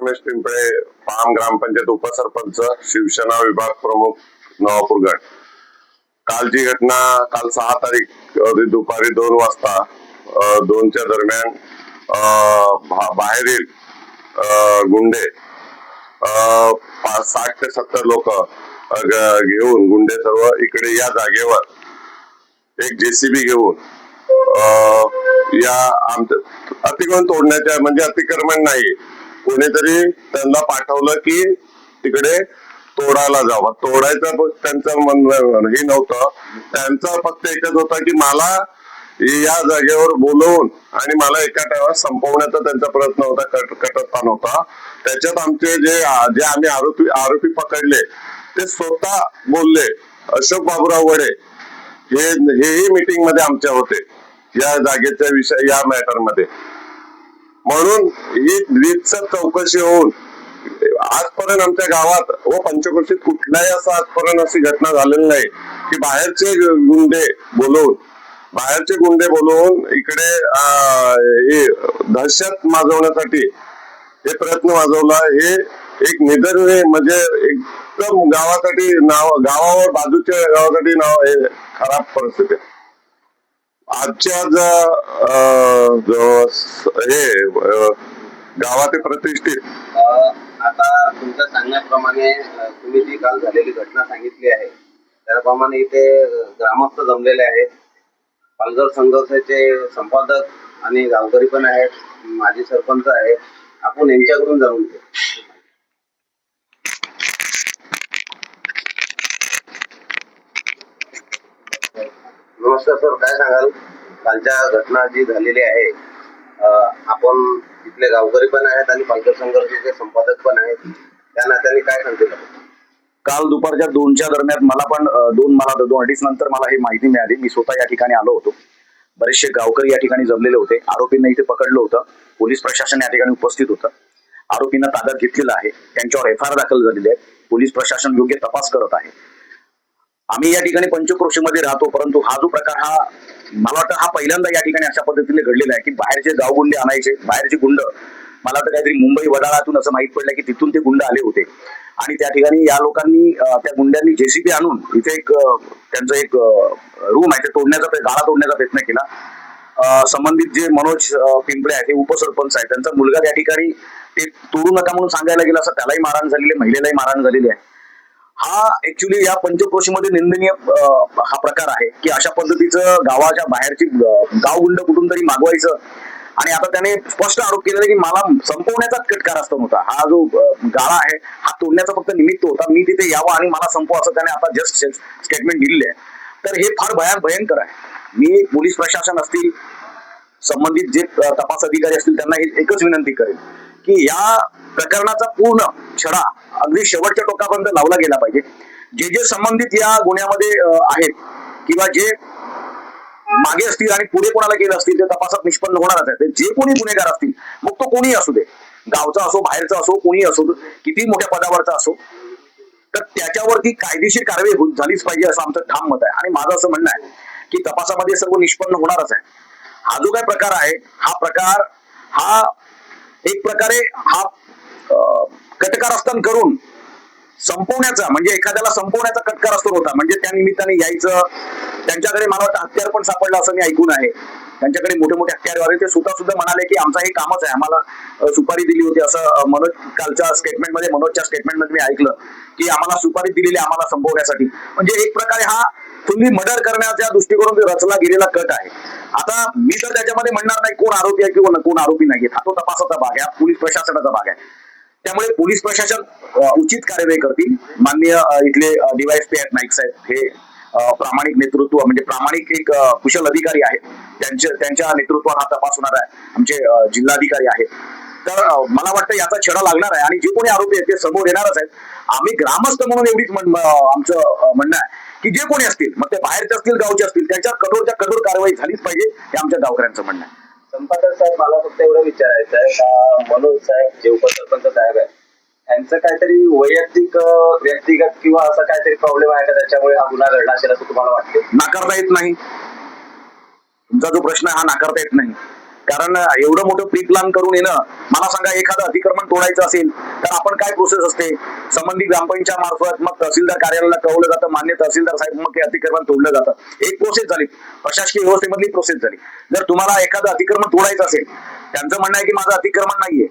Ramesh Pimple, palm ग्रामपंचायत उपसरपंच, शिवसेना विभाग प्रमुख, नवापूर गट. कालची घटना काल 6 तारीख दुपारी 2 वाजता 2च्या दरम्यान बाहेरील गुंडे 60 ते 70 लोक घेऊन गुंडे सर्व इकडे या जागेवर एक जेसीबी घेऊन या आमच्या अतिक्रमण तोडण्याच्या म्हणजे अतिक्रमण नाही, कोणीतरी त्यांना पाठवलं की तिकडे तोडायला जावं. तोडायचं त्यांचं म्हणणं हे नव्हतं, त्यांचा फक्त एकच होता की मला या जागेवर बोलवून आणि मला एका टायमात संपवण्याचा त्यांचा प्रयत्न होता, कटस्थान होता. त्याच्यात आमचे जे आम्ही आरोपी पकडले ते स्वतः बोलले. अशोक बाबूराव वडे हेही मीटिंग मध्ये आमच्या होते या जागेच्या विषय या मॅटर मध्ये. म्हणून ही रीतसर चौकशी होऊन आजपर्यंत आमच्या गावात व पंचक्रोशीत कुठल्याही असं आजपर्यंत अशी घटना झालेली नाही की बाहेरचे गुंडे बोलवून इकडे दहशत माजवण्यासाठी हे प्रयत्न माजवला. हे एक निदर्शनीय म्हणजे एकदम गावासाठी गावावर बाजूच्या गावासाठी हे खराब परिस्थिती आहे. आजच्या गावातील प्रतिष्ठित आता तुमच्या सांगण्याप्रमाणे तुम्ही जी काल झालेली घटना सांगितली आहे त्याप्रमाणे इथे ग्रामस्थ जमलेले आहेत, पालघर संघर्षाचे संपादक आणि गावकरी पण आहेत, माजी सरपंच आहेत. आपण यांच्याकडून जाणून घेऊ. नमस्कार सर, काय सांगाल कालच्या घटना जी झालेली आहे? आपण इथले गावकरी पण आहेत आणि पालघर संघर्षाचे संपादक पण आहेत, त्या नात्याने काय सांगतील? काल दुपारच्या 2च्या दरम्यान मला पण 2:30 नंतर मला ही माहिती मिळाली. मी स्वतः या ठिकाणी आलो होतो. बरेचसे गावकरी या ठिकाणी जमलेले होते. आरोपींना इथे पकडलं होतं. पोलीस प्रशासन या ठिकाणी उपस्थित होतं. आरोपींना ताब्यात घेतलेलं आहे. त्यांच्यावर FIR दाखल झालेली आहे. पोलीस प्रशासन योग्य तपास करत आहे. आम्ही या ठिकाणी पंचक्रोशीमध्ये राहतो, परंतु हा जो प्रकार मला वाटतं हा पहिल्यांदा या ठिकाणी अशा पद्धतीने घडलेला आहे की बाहेरचे गावगुंडे आणायचे. बाहेरचे गुंड मला वाटतं काहीतरी मुंबई वडाळातून असं माहित पडलं की तिथून ते गुंड आले होते आणि त्या ठिकाणी या लोकांनी त्या गुंड्यांनी JCB आणून इथे एक त्यांचं एक रूम आहे ते गाळा तोडण्याचा प्रयत्न केला. संबंधित जे मनोज पिंपळे आहेत ते उपसरपंच आहेत, त्यांचा मुलगा त्या ठिकाणी ते तोडू नका म्हणून सांगायला गेला असं त्यालाही मारहाण झालेली आहे, महिलेलाही मारहाण झालेली आहे. हा ऍक्च्युली या पंचक्रोशीमध्ये निंदनीय हा प्रकार आहे की अशा पद्धतीचं गावाच्या बाहेरची गावगुंड कुठून तरी मागवायचं. आणि आता त्याने स्पष्ट आरोप केलेला की मला संपवण्याचाच कट कारस्थान होता. हा जो गाळा आहे हा तोडण्याचा फक्त निमित्त होता, मी तिथे यावं आणि मला संपव असं त्याने आता जस्ट स्टेटमेंट दिलेली आहे. तर हे फार भयंकर आहे. मी पोलीस प्रशासन असतील, संबंधित जे तपास अधिकारी असतील त्यांना एकच विनंती करेन की या प्रकरणाचा पूर्ण छडा अगदी शेवटच्या टोकापर्यंत लावला गेला पाहिजे. जे संबंधित या गुन्ह्यामध्ये आहेत किंवा जे मागे असतील आणि पुढे कोणाला गेलं असतील ते तपासात निष्पन्न होणारच आहे. जे कोणी गुन्हेगार असतील, मग तो कोणी असू दे, गावचा असो, बाहेरचा असो, कोणी असो, किती मोठ्या पदावरचा असो, तर त्याच्यावरती कायदेशीर कारवाई झालीच पाहिजे असं आमचं ठाम मत आहे. आणि माझं असं म्हणणं आहे की तपासामध्ये सर्व निष्पन्न होणारच आहे. हा जो काय प्रकार आहे हा एक प्रकारे कटकारस्थान करून संपवण्याचा म्हणजे एखाद्याला संपवण्याचा कटकारस्थान होता. म्हणजे त्या निमित्ताने यायचं, त्यांच्याकडे मला वाटतं हत्यार पण सापडलं असं मी ऐकून आहे. त्यांच्याकडे मोठे मोठे हत्यार वाले ते सुद्धा म्हणाले की आमचा हे कामच आहे, आम्हाला सुपारी दिली होती असं कालच्या स्टेटमेंटमध्ये मनोजच्या स्टेटमेंटमध्ये मी ऐकलं की आम्हाला सुपारी दिलेली आम्हाला संपवण्यासाठी. म्हणजे एक प्रकारे हा फुल्ली मर्डर करण्याच्या दृष्टिकोनातून रचला गेलेला कट आहे. आता मी तर त्याच्यामध्ये म्हणणार नाही कोण आरोपी आहे किंवा कोण आरोपी नाही, हा तो तपासाचा भाग आहे, पोलीस प्रशासनाचा भाग आहे. त्यामुळे पोलीस प्रशासन उचित कार्यवाही करतील. माननीय इथले DYSP आहेत नाईक साहेब, हे प्रामाणिक नेतृत्व म्हणजे प्रामाणिक एक कुशल अधिकारी आहेत, त्यांच्या नेतृत्वात हा तपास होणार आहे. आमचे जिल्हाधिकारी आहेत. तर मला वाटतं याचा छडा लागणार आहे आणि जे कोणी आरोपी आहेत ते समोर येणारच आहेत. आम्ही ग्रामस्थ म्हणून एवढीच आमचं म्हणणं आहे की जे कोणी असतील, मग ते बाहेरचे असतील, गावचे असतील, त्यांच्यावर कठोर कारवाई झालीच पाहिजे, हे आमच्या गावकऱ्यांचं म्हणणं आहे. संपादक साहेब, मला फक्त एवढं विचारायचं आहे का मनोज साहेब जे उपसरपंच साहेब आहे त्यांचं काहीतरी वैयक्तिक व्यक्तिगत किंवा असं काहीतरी प्रॉब्लेम आहे का त्याच्यामुळे हा गुन्हा घडला असेल असं तुम्हाला वाटते? नाकारता येत नाही. तुमचा जो प्रश्न आहे हा नाकारता येत नाही. कारण एवढं मोठं प्री प्लॅन करून येणं, मला सांगा एखादं अतिक्रमण तोडायचं असेल तर आपण काय प्रोसेस असते, संबंधित ग्रामपंचायत मार्फत मग तहसीलदार कार्यालयाला कळवलं जातं, मान्य तहसीलदार साहेब मग ते अतिक्रमण तोडलं जातं, एक प्रोसेस झाली, प्रशासकीय व्यवस्थेमधली प्रोसेस झाली. जर तुम्हाला एखादं अतिक्रमण तोडायचं असेल, त्यांचं म्हणणं आहे की माझं अतिक्रमण नाहीये,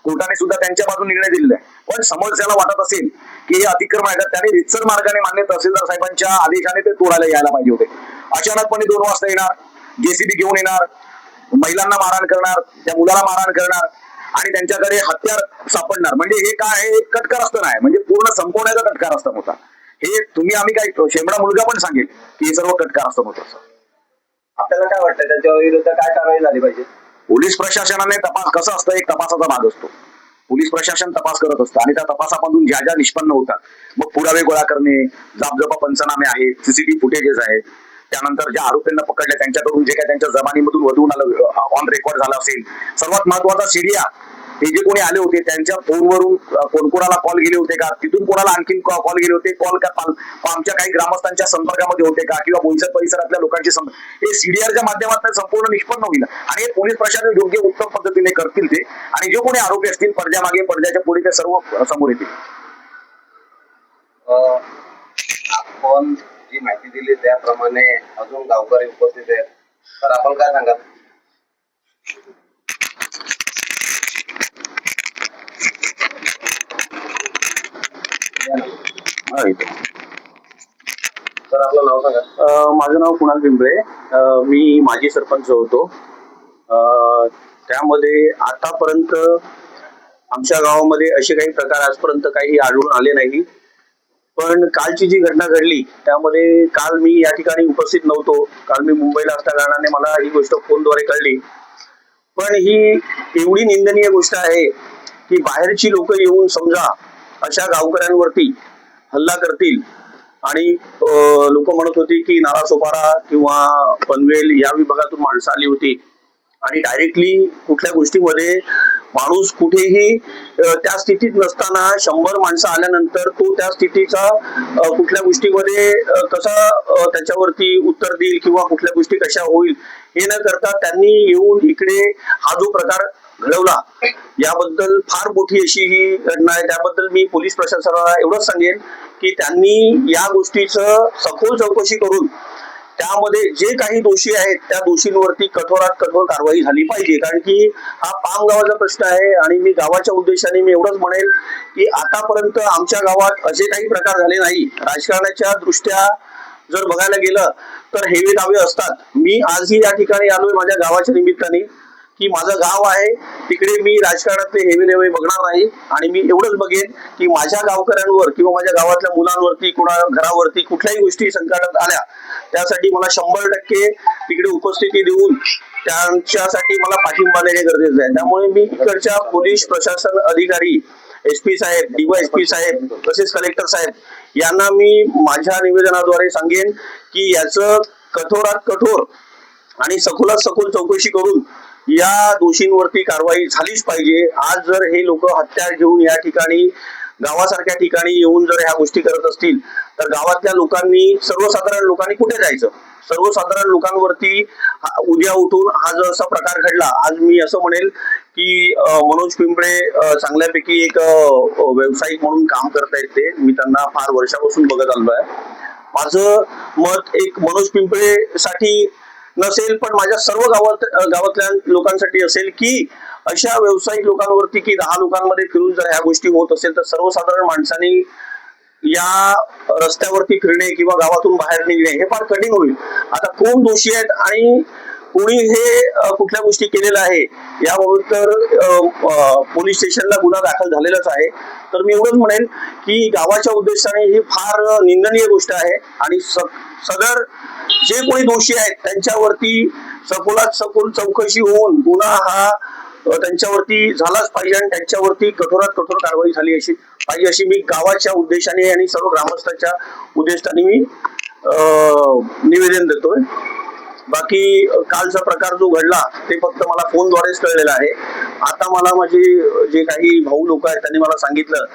कोर्टाने सुद्धा त्यांच्या बाजून निर्णय दिलेला आहे, पण समोरच्याला वाटत असेल की हे अतिक्रमण आहे, त्याने रितसर मार्गाने मान्य तहसीलदार साहेबांच्या आदेशाने ते तोडायला यायला पाहिजे होते. अचानकपणे 2 वाजता येणार, जेसीबी घेऊन येणार, महिलांना मारहाण करणार, त्या मुलाला मारहाण करणार आणि त्यांच्याकडे हत्यार सापडणार. म्हणजे हे काय आहे, एक कटकारस्थान नाही, म्हणजे पूर्ण संपवण्याचा कटकारस्थान होता हे. तुम्ही आम्ही काय शेमडा मुलगा पण सांगेल की हे सर्व कटकारस्थान होतं. आपल्याला काय वाटतं त्यांच्या विरुद्ध काय कारवाई झाली पाहिजे? पोलीस प्रशासनाने तपास, कसं असतं, एक तपासाचा भाग असतो, पोलीस प्रशासन तपास करत असतं आणि त्या तपासामधून ज्या ज्या निष्पन्न होतात, मग पुरावे गोळा करणे, जाबजपा पंचनामे आहेत, सीसीटीव्ही फुटेजेस आहेत, त्यानंतर ज्या आरोपींना पकडले त्यांच्याकडून जे काही त्यांच्या जमानीमधून वधून आलं, ऑन रेकॉर्ड झालं असेल, सर्वात महत्वाचा सीडिया, हे जे कोणी आले होते त्यांच्या फोनवरून कोणाला कॉल गेले होते का, तिथून कोणाला आणखी कॉल गेले होते, कॉल का आमच्या काही ग्रामस्थांच्या संपर्कामध्ये होते का, किंवा बोईसर परिसरातल्या लोकांचे हे सीडीआरच्या माध्यमातून संपूर्ण निष्पन्न होईल आणि हे पोलीस प्रशासन योग्य उत्तम पद्धतीने करतील ते, आणि जे कोणी आरोपी असतील पडद्यामागे पडद्याच्या पुढे ते सर्व समोर येतील. आपण जी माहिती दिली त्याप्रमाणे अजून गावकरी उपस्थित आहेत, तर आपण काय सांगाल? सर आपलं नाव सांगा. माझं नाव कुणाल पिंपळे, मी माजी सरपंच होतो. त्यामध्ये आतापर्यंत आमच्या गावामध्ये असे काही प्रकार आजपर्यंत काही आढळून आले नाही. पण कालची जी घटना घडली त्यामध्ये काल मी या ठिकाणी उपस्थित नव्हतो. काल मी मुंबईला असल्या कारणाने मला ही गोष्ट फोनद्वारे कळली. पण ही एवढी निंदनीय गोष्ट आहे की बाहेरची लोक येऊन समजा अशा गावकऱ्यांवरती हल्ला करतील. आणि लोक म्हणत होती की नालासोपारा किंवा पनवेल या विभागातून माणसं आली होती आणि डायरेक्टली कुठल्या गोष्टीमध्ये माणूस कुठेही त्या स्थितीत नसताना 100 माणसं आल्यानंतर तो त्या स्थितीचा कुठल्या गोष्टीमध्ये कसा त्याच्यावरती उत्तर देईल किंवा कुठल्या गोष्टी कशा होईल हे न करता त्यांनी येऊन इकडे हा जो प्रकार घडवला, याबद्दल फार मोठी अशी ही घटना आहे. त्याबद्दल मी पोलीस प्रशासनाला एवढंच सांगेन की त्यांनी या गोष्टीचं सखोल चौकशी करून त्यामध्ये जे काही दोषी आहेत त्या दोषींवरती कठोरात कठोर कारवाई झाली पाहिजे. कारण की हा पाम गावाचा प्रश्न आहे आणि मी गावाच्या उद्देशाने मी एवढंच म्हणेल की आतापर्यंत आमच्या गावात असे काही प्रकार झाले नाही. राजकारणाच्या दृष्ट्या जर बघायला गेलं तर हेवे दावे असतात. मी आजही या ठिकाणी आलोय माझ्या गावाच्या निमित्ताने की माझं गाव आहे, तिकडे मी राजकारणातले हेवे देवे बघणार नाही आणि मी एवढंच बघेन की माझ्या गावकऱ्यांवर किंवा माझ्या गावातल्या मुलांवरती कुणा घरावरती कुठल्याही गोष्टी संकटात आल्या त्यासाठी मला 100% तिकडे उपस्थिती देऊन त्यांच्यासाठी मला पाठिंबा देणे गरजेचं आहे. त्यामुळे मी इकडच्या पोलीस प्रशासन अधिकारी SP साहेब, DYSP साहेब तसेच कलेक्टर साहेब यांना मी माझ्या निवेदनाद्वारे सांगेन की याचं कठोरात कठोर आणि सखोलात सखोल चौकशी करून या दोषींवरती कारवाई झालीच पाहिजे. आज जर हे लोक हत्यार घेऊन या ठिकाणी गावासारख्या ठिकाणी येऊन जर ह्या गोष्टी करत असतील तर गावातल्या लोकांनी, सर्वसाधारण लोकांनी कुठे जायचं? सर्वसाधारण लोकांवरती उद्या उठून हा जर असा प्रकार घडला, आज मी असं म्हणेल की मनोज पिंपळे चांगल्यापैकी एक व्यावसायिक म्हणून काम करतायत ते, मी त्यांना फार वर्षापासून बघत आलो आहे. माझं मत एक मनोज पिंपळे साठी नसेल पण माझ्या सर्व गावातल्या लोकांसाठी असेल की अशा व्यावसायिक लोकांवरती की 10 लोकांमध्ये फिरून जर ह्या गोष्टी होत असेल तर सर्वसाधारण माणसांनी या रस्त्यावरती फिरणे किंवा गावातून बाहेर निघणे हे फार कठीण होईल. आता कोण दोषी आहेत आणि कोणी हे कुठल्या गोष्टी केलेल्या आहे याबाबत तर पोलीस स्टेशनला गुन्हा दाखल झालेलाच आहे. तर मी एवढंच म्हणेन की गावाच्या उद्देशाने ही फार निंदनीय गोष्ट आहे आणि सदर जे कोणी दोषी आहेत त्यांच्यावरती सखोलात सखोल चौकशी होऊन गुन्हा हा त्यांच्यावरती झालाच पाहिजे आणि त्यांच्यावरती कठोरात कठोर कारवाई झाली पाहिजे अशी मी गावाच्या उद्देशाने आणि सर्व ग्रामस्थांच्या उद्देशाने मी निवेदन देतोय. बाकी कालचा प्रकार जो घडला ते फक्त मला फोनद्वारेच कळलेला आहे. आता मला माझे जे काही भाऊ लोक आहेत त्यांनी मला सांगितलं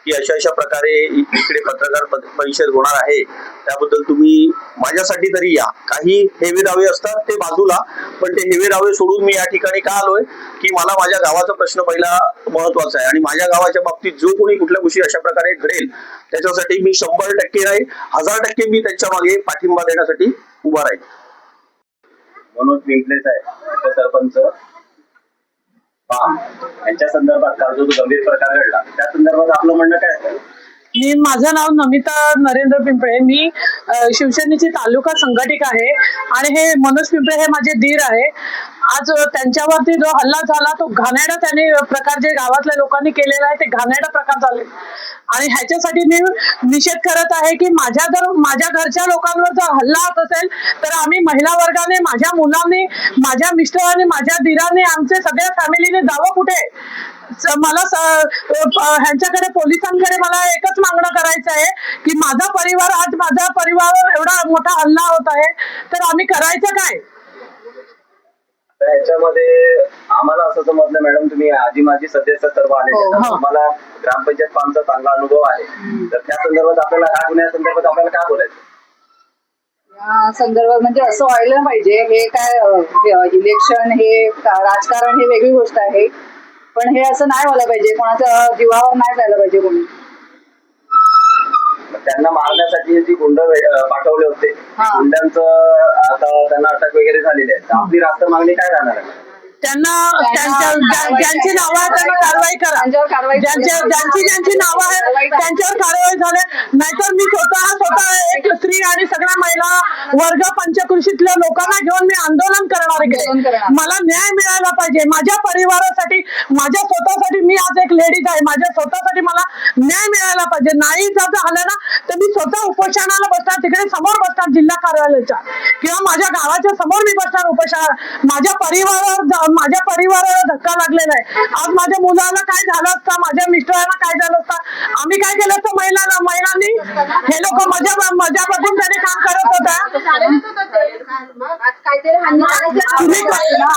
की अशा प्रकारे इकडे पत्रकार परिषद होणार आहे, त्याबद्दल तुम्ही माझ्यासाठी तरी या. काही हेवे दावे असतात ते बाजूला, पण ते हेवे दावे सोडून मी या ठिकाणी का आलोय की मला माझ्या गावाचा प्रश्न पहिला महत्वाचा आहे आणि माझ्या गावाच्या बाबतीत जो कोणी कुठल्या गोष्टी अशा प्रकारे घडेल त्याच्यासाठी मी 100% नाही 1000% मी त्यांच्या मागे पाठिंबा देण्यासाठी उभा राहील. मनोज पिंपळे साहेब उपसरपंच पाम यांच्या संदर्भात काल जो गंभीर प्रकार घडला त्या संदर्भात आपलं म्हणणं काय असेल? माझं नाव नमिता नरेंद्र पिंपळे. मी शिवसेनेची तालुका संघटक आहे आणि हे मनोज पिंपळे हे माझे दीर आहे. आज त्यांच्यावरती जो हल्ला झाला तो घाणेरडा त्यांनी प्रकार जे गावातल्या लोकांनी केलेला आहे ते घाणेरडा प्रकार झाले आणि ह्याच्यासाठी मी निषेध करत आहे की माझ्या घरच्या लोकांवर जर हल्ला होत असेल तर आम्ही महिला वर्गाने, माझ्या मुलांनी, माझ्या मिस्टरांनी, माझ्या दीरांनी, आमचे सगळ्या फॅमिलीने जावं कुठे. मला ह्यांच्याकडे पोलिसांकडे मला एकच मागणं करायचं आहे की माझा परिवार एवढा मोठा हल्ला होत आहे तर आम्ही करायचं काय. याच्यामध्ये आम्हाला असं समजलं मॅडम तुम्ही आजी माजी सदस्य सर्व आले, तुम्हाला ग्रामपंचायत पामचा चांगला अनुभव आहे, तर त्या संदर्भात आपल्याला ह्या गुन्ह्यासंदर्भात आपल्याला काय बोलायचं? या संदर्भात म्हणजे असं व्हायला पाहिजे. हे काय इलेक्शन हे राजकारण हे वेगळी गोष्ट आहे, पण हे असं नाही व्हायला पाहिजे. कोणाच्या जीवावर नाही जायला पाहिजे कोणी. त्यांना मारण्यासाठी जी गुंड पाठवले होते गुंड्यांचं आता त्यांना अटक वगैरे झालेली आहे, तर आपली रास्त मागणी काय राहणार आहे? त्यांना ज्यांची नावं आहेत त्यांना कारवाई करा. ज्यांची नावं आहेत त्यांच्यावर कारवाई झाली. नाहीतर मी स्वतः एक स्त्री आणि सगळ्या महिला वर्ग पंचकृषीतल्या लोकांना घेऊन मी आंदोलन करणार आहे. मला न्याय मिळाला पाहिजे. माझ्या परिवारासाठी, माझ्या स्वतःसाठी, मी आज एक लेडीज आहे, माझ्या स्वतःसाठी मला न्याय मिळाला पाहिजे. नाही जर झालं ना तर मी स्वतः उपोषणाला बसणार, तिकडे समोर बसणार जिल्हा कार्यालयाच्या, किंवा माझ्या गावाच्या समोर मी बसणार उपोषणाला. माझ्या परिवाराला धक्का लागलेला आहे. आज माझ्या मुलाला काय झालं असतं, माझ्या मिस्टरांना काय झालं असतं, आम्ही काय केलं असतं महिलांनी. हे लोक मजापासून त्यांनी काम करत होता.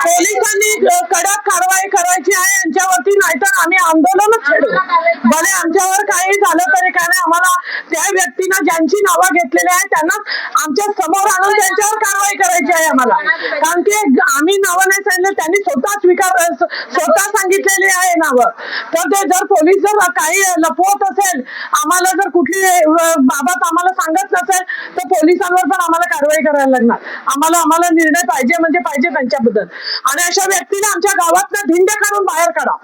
पोलिसांनी कडक कारवाई करायची आहे यांच्यावरती, नाहीतर आम्ही आंदोलनच छेडू. भले आमच्यावर काही झालं तरी काय नाही, आम्हाला त्या व्यक्तींना ज्यांची नावं घेतलेली आहे त्यांना आमच्या समोर आणून त्यांच्यावर कारवाई करायची आहे आम्हाला. कारण की आम्ही नावं नाही सांगितले, त्यांनी स्वतः सांगितलेली आहे नावं. तर ते जर पोलीस जर काही लपवत असेल, आम्हाला जर कुठली बाबत आम्हाला सांगत नसेल तर पोलिसांवर पण आम्हाला कारवाई करायला लागणार. आम्हाला निर्णय पाहिजे म्हणजे पाहिजे त्यांच्याबद्दल. आणि अशा व्यक्तीला आमच्या गावातनं धिंड काढून बाहेर काढा.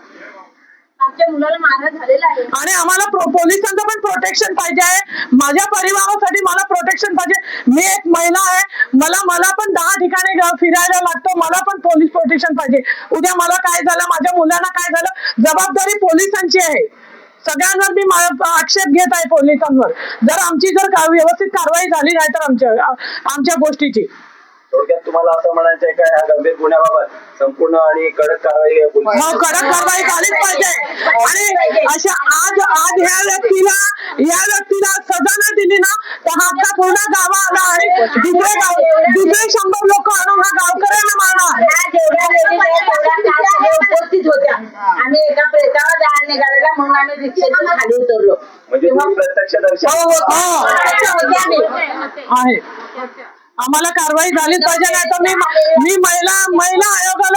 आमच्या मुलाला मारहाण झालेला आहे आणि आम्हाला पोलिसांचं पण प्रोटेक्शन पाहिजे आहे. माझ्या परिवारासाठी मला प्रोटेक्शन पाहिजे. मी एक महिला आहे, मला पण 10 ठिकाणी फिरायला लागतो, मला पण पोलीस प्रोटेक्शन पाहिजे. उद्या मला काय झालं, माझ्या मुलांना काय झालं, जबाबदारी पोलिसांची आहे. सगळ्यांवर मी आक्षेप घेत आहे पोलिसांवर. जर आमची व्यवस्थित कारवाई झाली नाही तर आमच्या गोष्टीची. थोडक्यात तुम्हाला असं म्हणायचं आहे का ह्या गंभीर गुन्ह्याबाबत संपूर्ण आणि कडक कारवाई कडक कारवाई झालीच पाहिजे. आणि अशा आज ह्या व्यक्तीला सजा नाही दिली ना तर हा अख्खा पूर्ण गावाला आणि दुसरे 100 लोक आणून हा गावकऱ्यांना मारणार. उपस्थित होत्या. आम्ही एका प्रेतावर जायला निघालेला म्हणून आम्ही रिक्षेतून खाली उतरलो. म्हणजे प्रत्यक्ष दर्शन आहे. आम्हाला कारवाई झालीच पाहिजे, नाही तर मी महिला आयोगाला